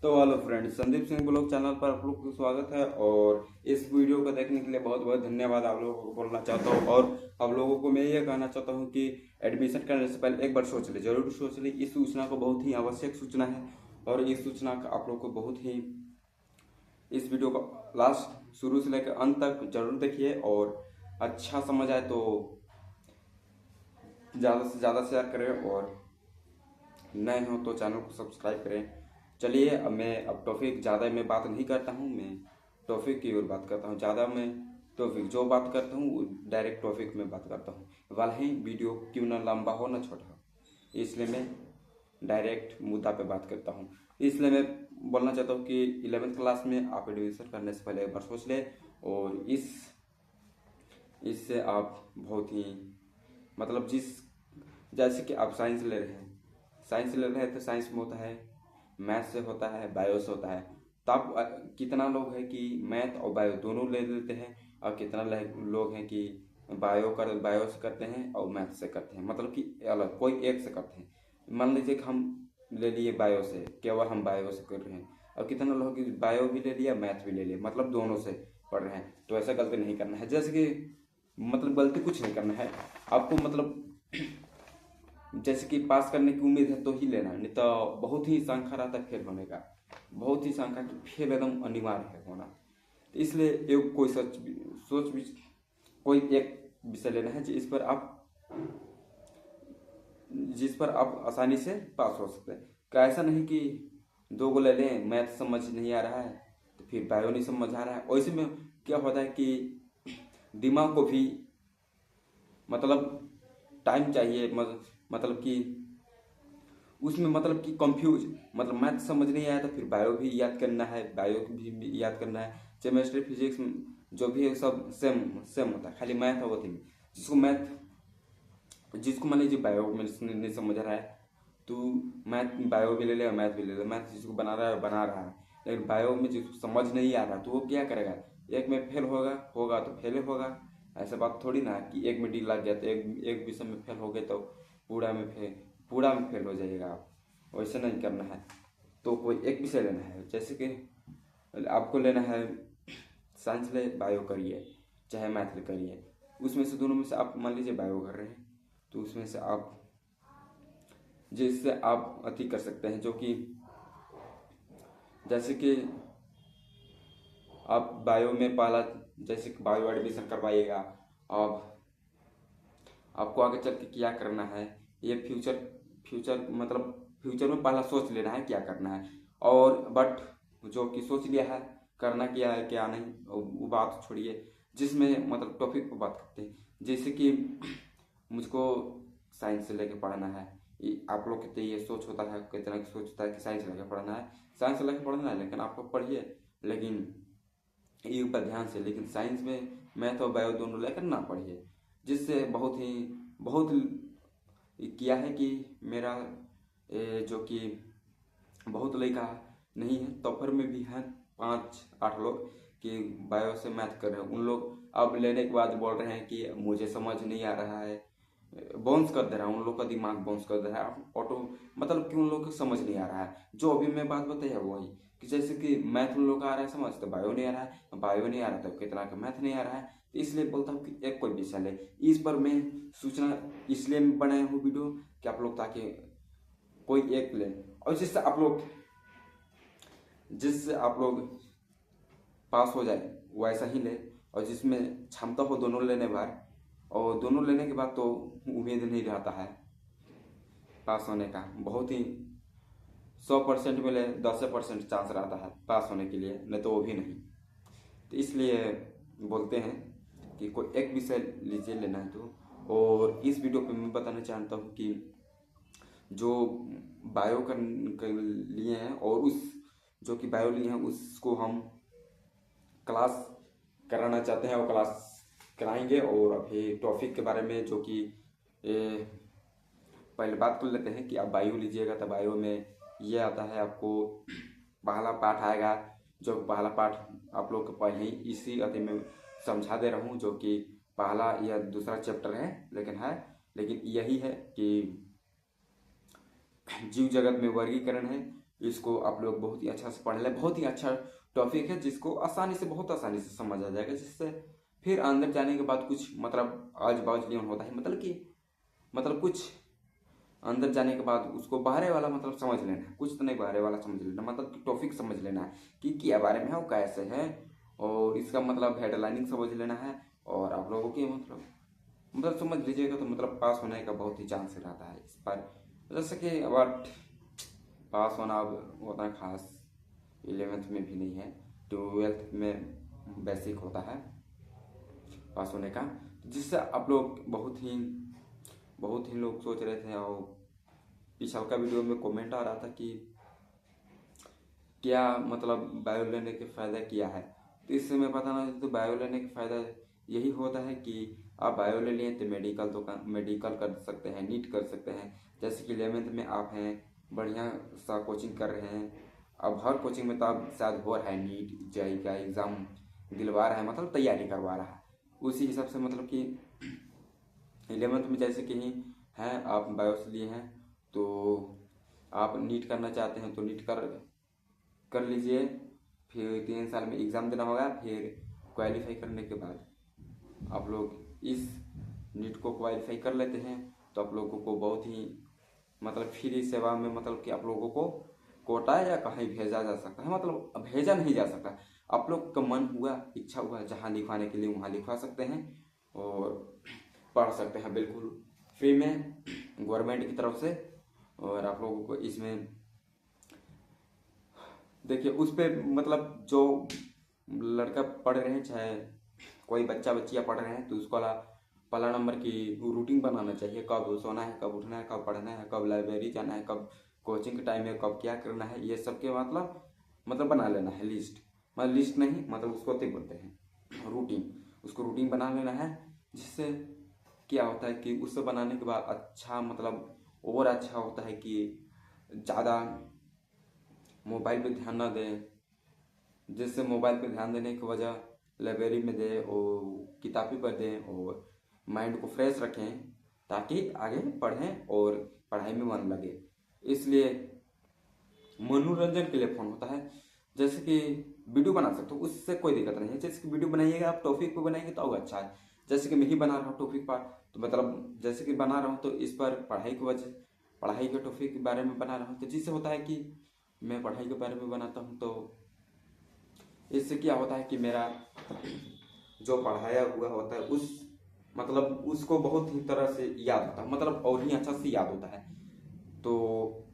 तो hello friends, Sandeep Singh blog channel पर आप लोग को स्वागत है। और इस वीडियो को देखने के लिए बहुत बहुत धन्यवाद आप लोगों को बोलना चाहता हूँ। और आप लोगों को मैं ये कहना चाहता हूँ कि एडमिशन करने से पहले एक बार सोच ले, जरूर सोच ले। इस सूचना को बहुत ही आवश्यक सूचना है और इस सूचना का आप लोग को बहुत ही इस वीडियो को लास्ट शुरू से लेकर अंत तक जरूर देखिए और अच्छा समझ आए तो ज़्यादा से ज़्यादा शेयर करें और नए हो तो चैनल को सब्सक्राइब करें। चलिए अब टॉपिक ज़्यादा मैं बात नहीं करता हूँ, मैं टॉपिक की ओर बात करता हूँ। ज़्यादा मैं टॉपिक जो बात करता हूँ वो डायरेक्ट टॉपिक में बात करता हूँ, वाला ही वीडियो क्यों ना लंबा हो ना छोटा हो, इसलिए मैं डायरेक्ट मुद्दा पे बात करता हूँ। इसलिए मैं बोलना चाहता हूँ कि 11th क्लास में आप एडमिशन करने से पहले एक बार सोच लें। और इससे आप बहुत ही मतलब जैसे कि आप साइंस ले रहे हैं, तो साइंस में होता है, मैथ से होता है, बायो से होता है। तो आप कितना लोग हैं कि मैथ और बायो दोनों ले लेते हैं और कितना लोग हैं कि बायो से करते हैं और मैथ से करते हैं, मतलब कि अलग कोई एक से करते हैं। मान लीजिए कि हम ले लिए बायो से, केवल हम बायो से कर रहे हैं, और कितना लोग कि बायो भी ले लिया मैथ भी ले लिया, मतलब दोनों से पढ़ रहे हैं। तो ऐसा गलती नहीं करना है, जैसे कि मतलब गलती कुछ नहीं करना है आपको, मतलब जैसे कि पास करने की उम्मीद है तो ही लेना, नहीं तो बहुत ही संख्या रहता है फेल होने का, बहुत ही संख्या की फेल एकदम अनिवार्य है होना। तो इसलिए एक कोई एक विषय लेना है जिस पर आप आसानी से पास हो सकते हैं। क्या ऐसा नहीं कि दो गो ले लें, मैथ समझ नहीं आ रहा है तो फिर बायो नहीं समझ आ रहा है। वैसे में क्या होता है कि दिमाग को भी मतलब टाइम चाहिए, मतलब कि उसमें मतलब कि कंफ्यूज, मतलब मैथ समझ नहीं आया तो फिर बायो भी याद करना है, भी याद करना है। केमिस्ट्री फिजिक्स जो भी है सब सेम सेम होता है, खाली मैथ और थी। जिसको मान लीजिए बायो में नहीं समझ रहा है तो मैथ बायो भी ले ले और मैथ भी ले ले। मैथ जिसको बना रहा है बना रहा है, लेकिन बायो में जिसको समझ नहीं आ रहा तो वो क्या करेगा, एक में फेल होगा तो फेल होगा। ऐसा बात थोड़ी ना है कि एक में डी लग गया तो एक विषय में फेल हो गए तो पूरा में फेल हो जाएगा आप। वैसे नहीं करना है। तो कोई एक विषय लेना है, जैसे कि आपको लेना है साइंस ले बायो करिए चाहे मैथ ले करिए, उसमें से दोनों में से आप मान लीजिए बायो कर रहे हैं तो उसमें से आप जिससे आप अति कर सकते हैं, जो कि जैसे कि आप बायो में पहला जैसे कि बायो एडमिशन करवाइएगा, अब आपको आगे चल के क्या करना है ये फ्यूचर मतलब फ्यूचर में पहला सोच लेना है क्या करना है। और बट जो कि सोच लिया है करना क्या है क्या नहीं वो बात छोड़िए, जिसमें मतलब टॉपिक पर बात करते हैं। जैसे कि मुझको साइंस से लेके पढ़ना है, आप लोग कितने ये सोच होता है, कितना की सोच होता है कि साइंस लेके पढ़ना है, साइंस लेके पढ़ना है, लेकिन आपको पढ़िए लेकिन ये ऊपर ध्यान से, लेकिन साइंस में मैथ और बायो दोनों लेकर ना पढ़िए। जिससे बहुत किया है कि मेरा जो कि बहुत लड़का नहीं है टॉपर में भी है, 5-8 लोग कि बायो से मैथ कर रहे हैं। उन लोग अब लेने के बाद बोल रहे हैं कि मुझे समझ नहीं आ रहा है, बाउंस कर दे रहा है, उन लोग का दिमाग बाउंस कर दे रहा है ऑटो, मतलब कि उन लोग को समझ नहीं आ रहा है। जो अभी मैं बात बताया वही कि जैसे कि मैथ उन लोग का आ रहा है समझ, तो बायो नहीं आ रहा है, बायो नहीं आ रहा तो कितना का मैथ नहीं आ रहा है। तो इसलिए बोलता हूँ कि एक कोई विषय ले। इस पर मैं सूचना इसलिए बनाया हूँ वीडियो कि आप लोग ताकि कोई एक ले, और जिससे आप लोग पास हो जाए वैसा ही ले। और जिसमें क्षमता हो दोनों लेने बार, और दोनों लेने के बाद तो उम्मीद नहीं रहता है पास होने का, बहुत ही 100% मिले 10% चांस रहता है पास होने के लिए, नहीं तो वो भी नहीं। तो इसलिए बोलते हैं कि कोई एक विषय लीजिए लेना है तो। और इस वीडियो पे मैं बताना चाहता हूँ कि जो बायो कर लिए हैं और उस जो कि बायो लिए हैं उसको हम क्लास कराना चाहते हैं, वो क्लास कराएंगे। और अभी टॉपिक के बारे में जो कि पहले बात कर लेते हैं कि आप बायो लीजिएगा तो बायो में ये आता है आपको पहला पाठ आएगा, जो पहला पाठ आप लोग को पहले ही इसी अति में समझा दे रहा हूँ, जो कि पहला या दूसरा चैप्टर है लेकिन यही है कि जीव जगत में वर्गीकरण है। इसको आप लोग बहुत ही अच्छा से पढ़ लें। बहुत ही अच्छा टॉपिक है जिसको आसानी से, बहुत आसानी से समझ आ जाएगा, जिससे फिर अंदर जाने के बाद कुछ मतलब आज बाज नहीं होता है, मतलब कि मतलब कुछ अंदर जाने के बाद उसको बाहरे वाला मतलब समझ लेना है, कुछ तो नहीं बाहरे वाला समझ लेना, मतलब कि टॉपिक समझ लेना है कि क्या बारे में है, वो कैसे है, और इसका मतलब हेडलाइनिंग समझ लेना है। और आप लोगों की मतलब समझ लीजिएगा तो मतलब पास होने का बहुत ही चांस रहता है इस पर। जैसे कि अब पास होना अब उतना खास 11th में भी नहीं है, 12th में बेसिक होता है पास होने का, जिससे आप लोग बहुत ही लोग सोच रहे थे। और पिछल का वीडियो में कमेंट आ रहा था कि क्या मतलब बायो लेने के फ़ायदा क्या है, तो इससे मैं बताना चाहता हूँ तो बायो लेने का फ़ायदा यही होता है कि आप बायो ले लिए तो मेडिकल कर सकते हैं, नीट कर सकते हैं। जैसे कि 11th में आप हैं, बढ़िया सा कोचिंग कर रहे हैं, अब हर कोचिंग में तो आप शायद हो रहा है, नीट जेईई का एग्ज़ाम दिलवा रहा है, मतलब तैयारी करवा रहा है। उसी हिसाब से मतलब कि 11th में जैसे कि हैं आप बायो से लिए हैं, तो आप नीट करना चाहते हैं तो नीट कर लीजिए। फिर 3 साल में एग्ज़ाम देना होगा, फिर क्वालिफाई करने के बाद आप लोग इस नीट को क्वालिफाई कर लेते हैं तो आप लोगों को बहुत ही मतलब फ्री सेवा में, मतलब कि आप लोगों को कोटा या कहीं भेजा जा सकता है, मतलब भेजा नहीं जा सकता, आप लोग का मन हुआ, इच्छा हुआ, जहाँ लिखवाने के लिए वहाँ लिखवा सकते हैं और पढ़ सकते हैं बिल्कुल फ्री में गवर्नमेंट की तरफ से। और आप लोगों को इसमें देखिए उस पर मतलब जो लड़का पढ़ रहे हैं, चाहे कोई बच्चा बच्चियाँ पढ़ रहे हैं, तो उसको पहला नंबर की रूटीन बनाना चाहिए, कब सोना है, कब उठना है, कब पढ़ना है, कब लाइब्रेरी जाना है, कब कोचिंग के टाइम में कब क्या करना है, ये सब के मतलब बना लेना है लिस्ट, मतलब लिस्ट नहीं, मतलब उसको क्या बोलते हैं रूटीन, उसको रूटीन बना लेना है। जिससे क्या होता है कि उससे बनाने के बाद अच्छा मतलब और अच्छा होता है कि ज़्यादा मोबाइल पे ध्यान ना दें, जिससे मोबाइल पे ध्यान देने की वजह लाइब्रेरी में दें और किताबी पर दें और माइंड को फ्रेश रखें, ताकि आगे पढ़ें और पढ़ाई में मन लगे। इसलिए मनोरंजन के लिए फ़ोन होता है। जैसे कि वीडियो बना सकते हो, उससे कोई दिक्कत नहीं है, जैसे कि वीडियो बनाइएगा आप टॉपिक पे बनाएंगे तो और अच्छा है। जैसे कि मैं ही बना रहा हूँ टॉपिक पर, तो मतलब जैसे कि बना रहा हूँ तो इस पर पढ़ाई के टॉपिक के बारे में बना रहा हूँ, तो जिससे होता है कि मैं पढ़ाई के बारे में बनाता हूँ, तो इससे क्या होता है कि मेरा जो पढ़ाया हुआ होता है उस मतलब उसको बहुत ही तरह से याद होता है, मतलब और ही अच्छा से याद होता है। तो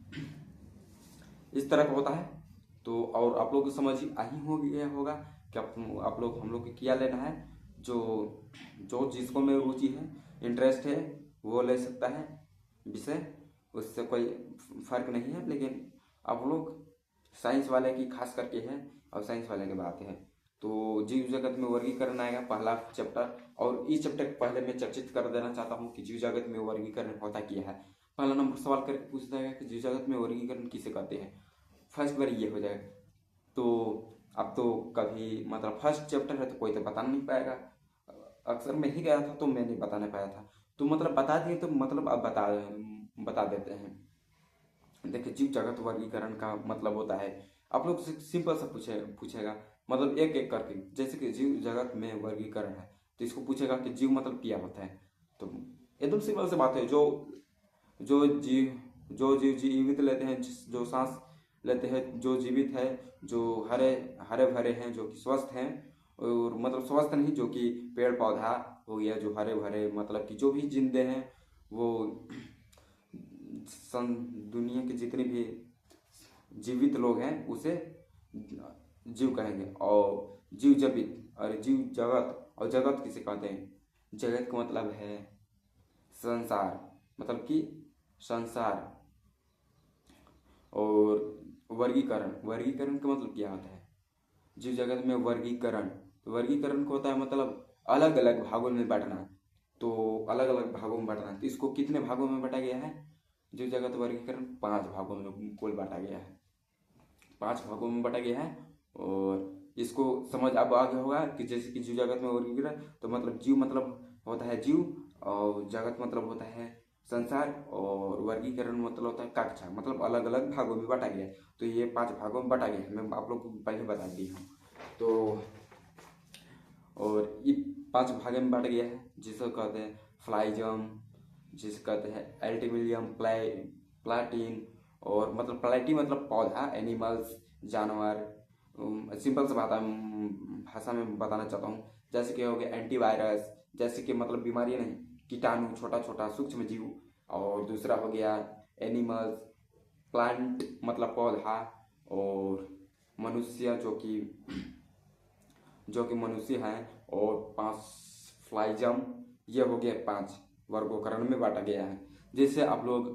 इस तरह का होता है। तो और आप लोग को समझ आ ही हो गया होगा कि आप लोग हम लोग को क्या लेना है, जो जो जिसको में रुचि है, इंटरेस्ट है, वो ले सकता है विषय, उससे कोई फर्क नहीं है। लेकिन आप लोग साइंस वाले की खास करके है, और साइंस वाले की बात है तो जीव जगत में वर्गीकरण आएगा पहला चैप्टर। और इस चैप्टर को पहले मैं चर्चित कर देना चाहता हूँ कि जीव जगत में वर्गीकरण होता क्या है। पहला नंबर सवाल करके पूछ जाएगा कि जीव जगत में वर्गीकरण किसे कहते हैं, फर्स्ट बार ये हो जाएगा। तो अब तो कभी मतलब फर्स्ट चैप्टर है तो कोई तो बता नहीं पाएगा, अक्सर मैं ही गया था तो मैं नहीं बताने पाया था, तो मतलब बता दिए तो मतलब अब बता देते हैं। देखिए जीव जगत वर्गीकरण का मतलब होता है, आप लोग से सिंपल सा पूछेगा मतलब एक एक करके, जैसे कि जीव जगत में वर्गीकरण है तो इसको पूछेगा कि जीव मतलब क्या होता है। तो एकदम सिंपल सी बात है, जो जीव जीवित लेते हैं, जो सांस लेते हैं, जो जीवित है, जो हरे हरे भरे हैं, जो कि स्वस्थ हैं, और मतलब स्वस्थ नहीं, जो कि पेड़ पौधा हो गया, जो हरे भरे मतलब कि जो भी जिंदे हैं वो दुनिया के जितने भी जीवित लोग हैं उसे जीव कहेंगे। और जीव जीवित और जीव जगत, और जगत किसे कहते हैं, जगत का मतलब है संसार, मतलब कि संसार। और वर्गीकरण का मतलब क्या होता है, जीव जगत में वर्गीकरण, तो वर्गीकरण को होता है मतलब अलग अलग भागों में बांटना। तो अलग अलग भागों में बांटना, तो इसको कितने भागों में बांटा गया है, जीव जगत वर्गीकरण 5 भागों में कुल बांटा गया है, 5 भागों में बांटा गया है। और इसको समझ अब आ गया होगा कि जैसे कि जीव जगत में वर्गीकरण, तो मतलब जीव मतलब होता है जीव, और जगत मतलब होता है संसार, और वर्गीकरण मतलब होता है कक्षा, मतलब अलग अलग भागों में बांटा गया है। तो ये 5 भागों में बांटा गया है, मैं आप लोग को पहले बता दी हूँ। तो और ये 5 भागों में बांटा गया है, जिसे कहते हैं फ्लाइजम, जिसे कहते हैं एल्टिमिलियम, प्लाटीन, और मतलब प्लाटी मतलब पौधा, एनिमल्स जानवर। सिंपल से भाषा में बताना चाहता हूँ, जैसे कि हो गया एंटीवायरस, जैसे कि मतलब बीमारी नहीं, कीटाणु, छोटा छोटा सूक्ष्म जीव। और दूसरा हो गया एनिमल्स, प्लांट मतलब पौधा, और मनुष्य जो कि मनुष्य हैं, और 5 फ्लाइजम। ये हो गया 5 वर्गीकरण में बांटा गया है, जिससे आप लोग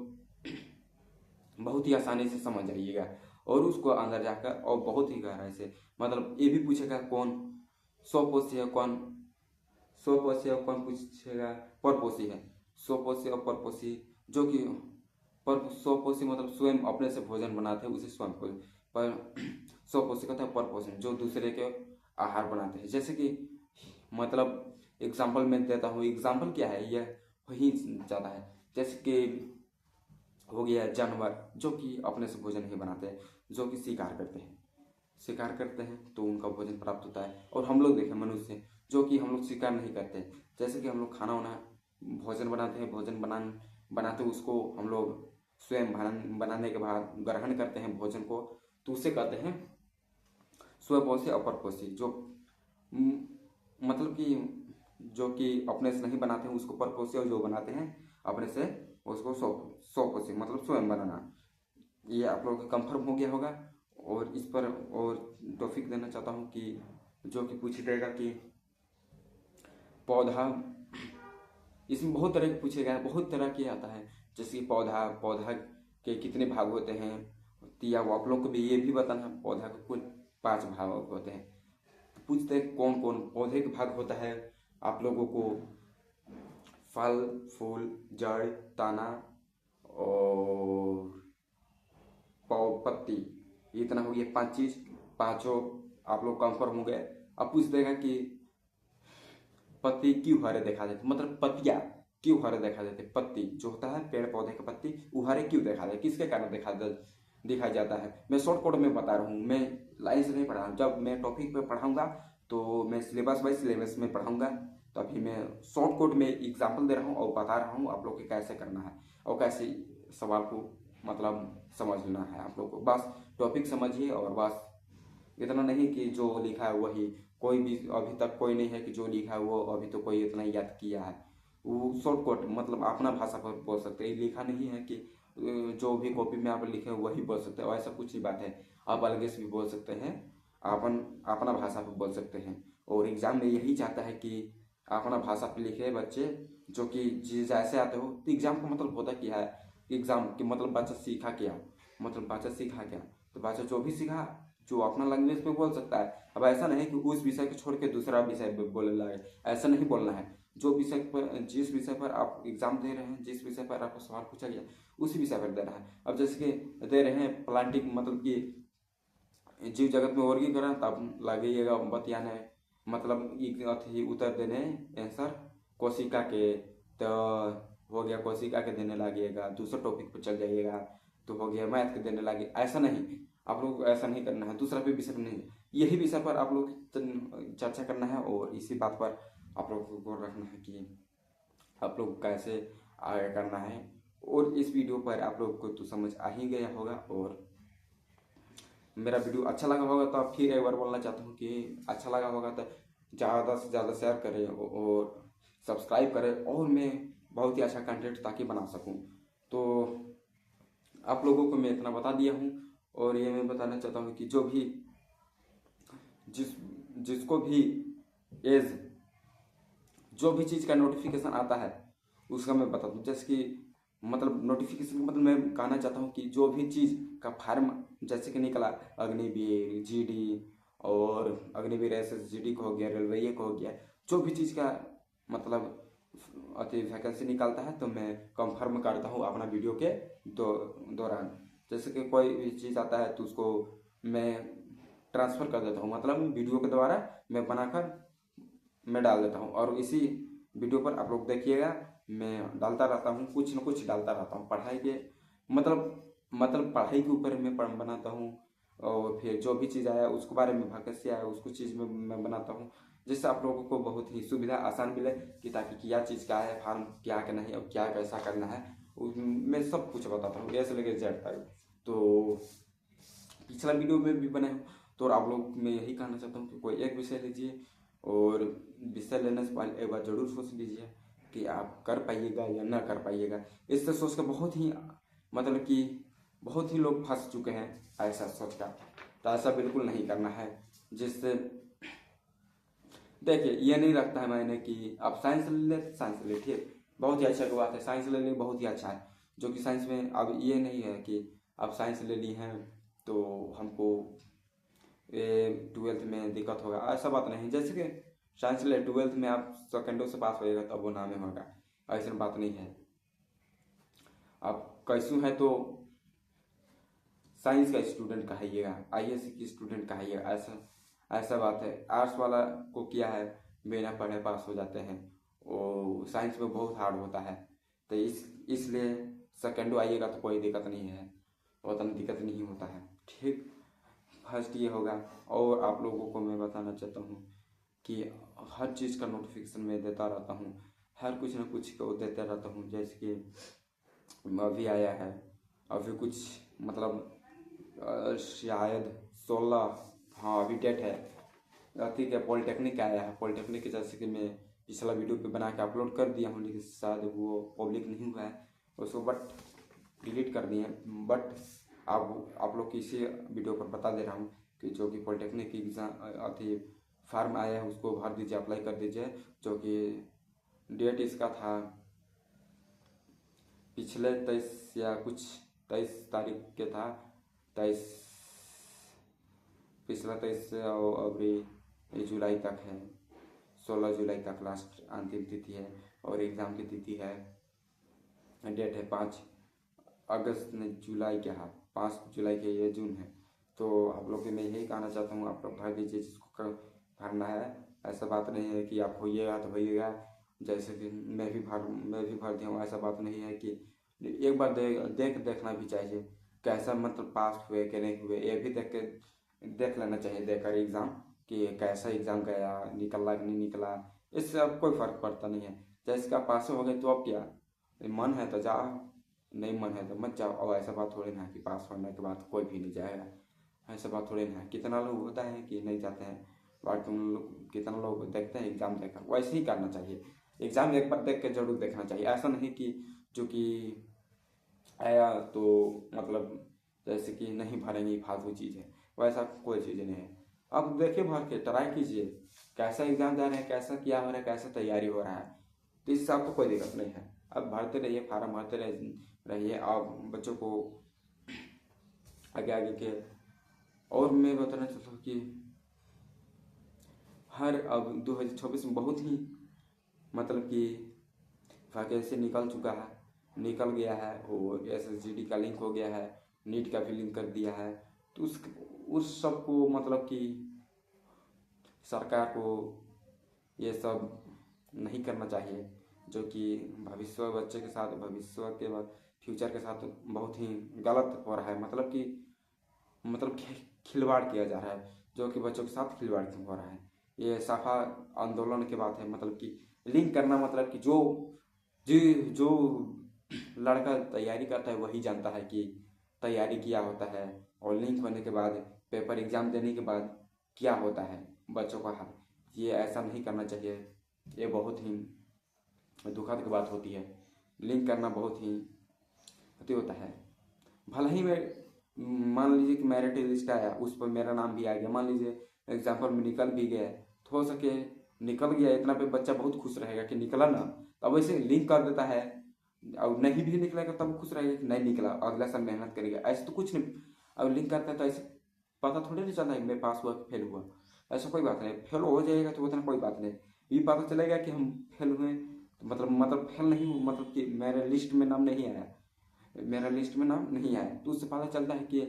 बहुत ही आसानी से समझ जाइएगा। और उसको अंदर जाकर और बहुत ही गहराई से, मतलब ये भी पूछेगा कौन स्वपोषी है, कौन स्वपोषी है, कौन पूछेगा परपोषी है। स्वपोषी और परपोषी, जो कि पर स्वपोषी मतलब स्वयं अपने से भोजन बनाते हैं, उसे स्वयं पर स्वपोषी कहते हैं परपोषण, जो दूसरे के आहार बनाते हैं। जैसे कि मतलब एग्जाम्पल मैं देता हूँ, एग्जाम्पल क्या है, यह वही ज़्यादा है। जैसे कि हो गया जानवर, जो कि अपने से भोजन नहीं बनाते हैं, जो कि शिकार करते हैं तो उनका भोजन प्राप्त होता है। और हम लोग देखें मनुष्य, जो कि हम लोग शिकार नहीं करते, जैसे कि हम लोग खाना वाना भोजन बनाते हैं, भोजन बनाते उसको हम लोग स्वयं बनाने के बाद ग्रहण करते हैं भोजन को, तो उसे कहते हैं स्वपोषी और परपोषी। जो मतलब कि जो कि अपने से नहीं बनाते हैं उसको परपोषी, और जो बनाते हैं अपने से उसको स्वपोषी मतलब स्वयं बनाना। ये आप लोगों को कंफर्म हो गया होगा। और इस पर और टॉपिक देना चाहता हूँ कि जो कि पूछ जाएगा कि पौधा, इसमें बहुत तरह के पूछेगा, बहुत तरह के आता है। जैसे कि पौधा के कितने भाग होते हैं, या वो आप लोग को भी ये भी बताना है, पौधा के कुल 5 भाग होते हैं। तो पूछते हैं कौन कौन पौधे के भाग होता है। आप लोगों को फल, फूल, जड़, तना और पत्ती, इतना हो गया 5 चीज। पांचों आप लोग कंफर्म हो गए। अब पूछ देगा कि पत्ती क्यों हरे दिखा देते, मतलब पत्तियां क्यों हरे दिखा देते, पत्ती जो होता है पेड़ पौधे की पत्ती वो हरे क्यों दिखा दे, किसके कारण दिखाई जाता है। मैं शॉर्ट कोड में बता रहा हूँ, मैं लाइन से नहीं पढ़ा रहा हूँ। जब मैं टॉपिक पे पढ़ाऊंगा तो मैं सिलेबस बाई सिलेबस में पढ़ाऊंगा। तो अभी मैं शॉर्ट कोड में एग्जाम्पल दे रहा हूँ और बता रहा हूँ आप लोग को कैसे करना है और कैसे सवाल को मतलब समझना है। आप लोग को बस टॉपिक समझिए, और बस इतना नहीं कि जो लिखा है वही, कोई भी अभी तक कोई नहीं है कि जो लिखा है वो अभी तो कोई इतना याद किया है। वो शॉर्ट कोट मतलब अपना भाषा पर बोल सकते हैं, लिखा नहीं है कि जो भी कॉपी में आप लिखे वही बोल सकते हैं, ऐसा कुछ ही बात है। आप अलग से भी बोल सकते हैं, अपना भाषा पर बोल सकते हैं। और एग्जाम में यही चाहता है कि अपना भाषा पर लिखे बच्चे, जो कि जैसे आते हो। तो एग्जाम का मतलब होता क्या है, एग्जाम की मतलब बच्चा सीखा क्या, मतलब बच्चा सीखा क्या, तो बच्चा जो भी सीखा जो अपना लैंग्वेज पे बोल सकता है। अब ऐसा नहीं कि उस विषय को छोड़ के दूसरा विषय बोलने लगे, ऐसा नहीं बोलना है। जो विषय पर, जिस विषय पर आप एग्जाम दे रहे हैं, जिस विषय पर आपको सवाल पूछा गया उसी विषय पर देना है। अब जैसे कि दे रहे हैं प्लांटिंग मतलब कि जीव जगत में वर्गीकरण, तब लगेगा बतियाने मतलब उत्तर देने आंसर कोशिका के, तो हो गया कोशिका के देने लगेगा, दूसरे टॉपिक पर चल जाइएगा तो हो गया मैथ के देने लगे। ऐसा नहीं, आप लोग ऐसा नहीं करना है, दूसरा भी विषय पर नहीं, यही विषय पर आप लोग चर्चा करना है। और इसी बात पर आप लोग को गौर रखना है कि आप लोग कैसे आगे करना है। और इस वीडियो पर आप लोग को तो समझ आ ही गया होगा। और मेरा वीडियो अच्छा लगा होगा तो आप फिर एक बार बोलना चाहता हूँ कि अच्छा लगा होगा तो ज़्यादा से ज़्यादा शेयर करें और सब्सक्राइब करें, और मैं बहुत ही अच्छा कंटेंट ताकि बना सकूँ। तो आप लोगों को मैं इतना बता दिया हूँ। और ये मैं बताना चाहता हूँ कि जो भी जिसको भी एज जो भी चीज़ का नोटिफिकेशन आता है उसका मैं बता दूँ। जैसे कि मतलब नोटिफिकेशन मतलब मैं कहना चाहता हूँ कि जो भी चीज़ का फार्म जैसे कि निकला, अग्निवीर, जीडी और अग्निवीर SSGD को हो गया, रेलवे को हो गया, जो भी चीज़ का मतलब अति वैकेंसी निकालता है तो मैं कंफर्म करता हूँ अपना वीडियो के दौरान। जैसे कि कोई भी चीज़ आता है तो उसको मैं ट्रांसफ़र कर देता हूँ, मतलब वीडियो के द्वारा मैं बनाकर मैं डाल देता हूँ। और इसी वीडियो पर आप लोग देखिएगा, मैं डालता रहता हूँ, कुछ न कुछ डालता रहता हूँ पढ़ाई के मतलब पढ़ाई के ऊपर मैं बनाता हूँ। और फिर जो भी चीज़ आया उसके बारे में भागस्य आया उसको चीज़ में मैं बनाता हूँ, जिससे आप लोगों को बहुत ही सुविधा आसान मिले कि ताकि क्या चीज़ क्या है, फार्म क्या का नहीं, और क्या कैसा करना है मैं सब कुछ बताता हूँ ए से लेकर जेड तक। तो पिछला वीडियो में भी बने हूँ। तो आप लोग मैं यही कहना चाहता हूँ कि कोई एक विषय लीजिए और विषय लेने से पहले एक बार जरूर सोच लीजिए कि आप कर पाइएगा या ना कर पाइएगा। इससे सोच कर बहुत ही मतलब कि बहुत ही लोग फंस चुके हैं ऐसा सोच कर। तो ऐसा बिल्कुल नहीं करना है। जिससे देखिए ये नहीं रखता है मैंने कि आप साइंस ले ले तो साइंस ले, ठीक, बहुत ही अच्छा की बात है, साइंस ले ले बहुत ही अच्छा है। जो कि साइंस में अब ये नहीं है कि आप साइंस ले ली हैं तो हमको ट्वेल्थ में दिक्कत होगा, ऐसा बात नहीं। जैसे कि साइंस ले ट्वेल्थ में आप सेकेंडों से पास होएगा तब वो नामे होगा, ऐसा बात नहीं है। आप कैसू है तो साइंस का स्टूडेंट कहिएगा, आईएएस की स्टूडेंट कहिएगा, ऐसा ऐसा बात है। आर्ट्स वाला को क्या है बिना पढ़े पास हो जाते हैं, वो साइंस में बहुत हार्ड होता है। तो इसलिए सेकेंडो आइएगा तो कोई दिक्कत नहीं है, उतना दिक्कत नहीं होता है, ठीक। फर्स्ट ये होगा। और आप लोगों को मैं बताना चाहता हूँ कि हर चीज़ का नोटिफिकेशन मैं देता रहता हूँ, हर कुछ ना कुछ को देता रहता हूँ। जैसे कि अभी आया है, अभी कुछ मतलब शायद 16, हाँ अभी डेट है, ठीक है, पॉलिटेक्निक का आया है। पॉलिटेक्निक के जैसे कि मैं पिछला वीडियो पे बना के अपलोड कर दिया हूँ, लेकिन शायद वो पब्लिक नहीं हुआ है उसको, बट डिलीट कर दिए हैं। बट आप लोग इसी वीडियो पर बता दे रहा हूँ कि जो कि पॉलिटेक्निक की एग्जाम अथी फार्म आया है उसको भर दीजिए, अप्लाई कर दीजिए। जो कि डेट इसका था पिछले 23 या कुछ 23 तारीख के था, 23 पिछला 23 से अभी जुलाई तक है, 16 जुलाई तक लास्ट अंतिम तिथि है। और एग्ज़ाम की तिथि है, डेट है 5 अगस्त नहीं जुलाई क्या है, 5 जुलाई के, ये जून है। तो आप लोग से मैं यही कहना चाहता हूँ, आप लोग भर दीजिए जिसको भरना है। ऐसा बात नहीं है कि आप होइएगा तो होइएगा, जैसे कि मैं भी भर दिया हूँ, ऐसा बात नहीं है। कि एक बार देखना भी चाहिए कैसा मतलब पास हुए कि नहीं हुए, ये भी देख लेना चाहिए देकर एग्ज़ाम कि कैसा एग्ज़ाम गया, निकला कि नहीं निकला। इससे अब कोई फ़र्क पड़ता नहीं है। जैसे कि आप पास हो गए तो अब क्या, मन है तो जाओ, नहीं मन है तो मत जाओ। और ऐसा बात थोड़ी ना है कि पास होने के बाद कोई भी नहीं जाएगा, ऐसा बात थोड़ी ना है। कितना लोग होता है कि नहीं जाते हैं, बट तुम लोग कितना लोग देखते हैं एग्ज़ाम देखकर, वैसे ही करना चाहिए। एग्ज़ाम एक बार देख के जरूर देखना चाहिए, ऐसा नहीं कि जो कि आया तो मतलब जैसे कि नहीं भरेंगे फालतू चीज़ है, वैसा कोई चीज़ नहीं है। अब देखिए भर के ट्राई कीजिए कैसा एग्ज़ाम जा रहे हैं, कैसा क्या हो रहा है, कैसा तैयारी हो रहा है, तो इससे आपको कोई दिक्कत नहीं है। अब भरते रहिए, फार्म भरते रहिए आप बच्चों को आगे आगे के। और मैं बताना चाहता हूँ कि हर अब 2024 में बहुत ही मतलब कि वैकेंसी निकल गया है, और SSGD का लिंक हो गया है, नीट का भी लिंक कर दिया है। तो उस सब को मतलब कि सरकार को ये सब नहीं करना चाहिए, जो कि भविष्य बच्चे के साथ, भविष्य के बाद फ्यूचर के साथ बहुत ही गलत हो रहा है। मतलब खिलवाड़ किया जा रहा है, जो कि बच्चों के साथ खिलवाड़ क्यों हो रहा है, ये साफा आंदोलन की बात है। मतलब कि लिंक करना मतलब कि जो लड़का तैयारी करता है वही जानता है कि तैयारी क्या होता है, और लिंक होने के बाद पेपर एग्जाम देने के बाद क्या होता है बच्चों का हाल। ये ऐसा नहीं करना चाहिए, ये बहुत ही दुखद की बात होती है। लिंक करना बहुत ही अति होता है। भले ही मैं मान लीजिए कि मेरिट लिस्ट आया, उस पर मेरा नाम भी आ गया, मान लीजिए एग्जाम्पल में निकल भी गया, तो हो सके निकल गया इतना पे बच्चा बहुत खुश रहेगा कि निकला ना, अब वैसे लिंक कर देता है। और नहीं भी निकलेगा तब खुश रहेगा कि नहीं निकला, अगला साल मेहनत करेगा, ऐसे तो कुछ नहीं। अब लिंक करता है तो ऐसे पता थोड़ी नहीं चलता है मैं पास हुआ फेल हुआ, ऐसा कोई बात नहीं। फेल हो जाएगा तो उतना कोई बात नहीं, ये पता चलेगा कि हम फेल हुए, तो मतलब फेल नहीं हूँ, मतलब कि मेरे लिस्ट में नाम नहीं आया, मेरा लिस्ट में नाम नहीं आया, तो उससे पता चलता है कि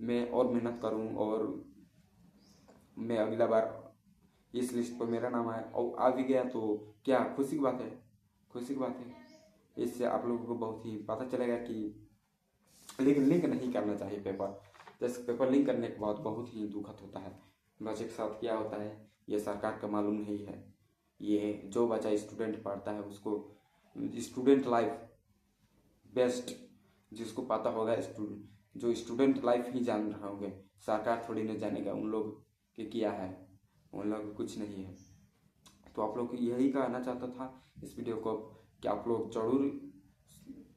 मैं और मेहनत करूं, और मैं अगला बार इस लिस्ट पर मेरा नाम आया और आ भी गया तो क्या खुशी की बात है, खुशी की बात है। इससे आप लोगों को बहुत ही पता चलेगा कि लिंक नहीं करना चाहिए पेपर। जैसे पेपर लिंक करने के बाद बहुत ही दुखद होता है। बच्चे के साथ क्या होता है ये सरकार को मालूम नहीं है। ये जो बच्चा स्टूडेंट पढ़ता है उसको स्टूडेंट लाइफ बेस्ट, जिसको पता होगा जो स्टूडेंट लाइफ ही जान रहे होंगे, सरकार थोड़ी ना जानेगा उन लोग के क्या है, उन लोग कुछ नहीं है। तो आप लोग को यही कहना चाहता था इस वीडियो को कि आप लोग जरूर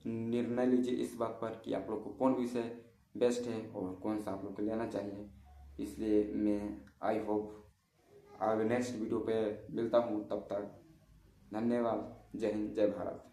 निर्णय लीजिए इस बात पर कि आप लोग को कौन विषय बेस्ट है और कौन सा आप लोग को लेना चाहिए। इसलिए मैं आई होप आगे नेक्स्ट वीडियो पे मिलता हूँ। तब तक धन्यवाद। जय हिंद, जय भारत।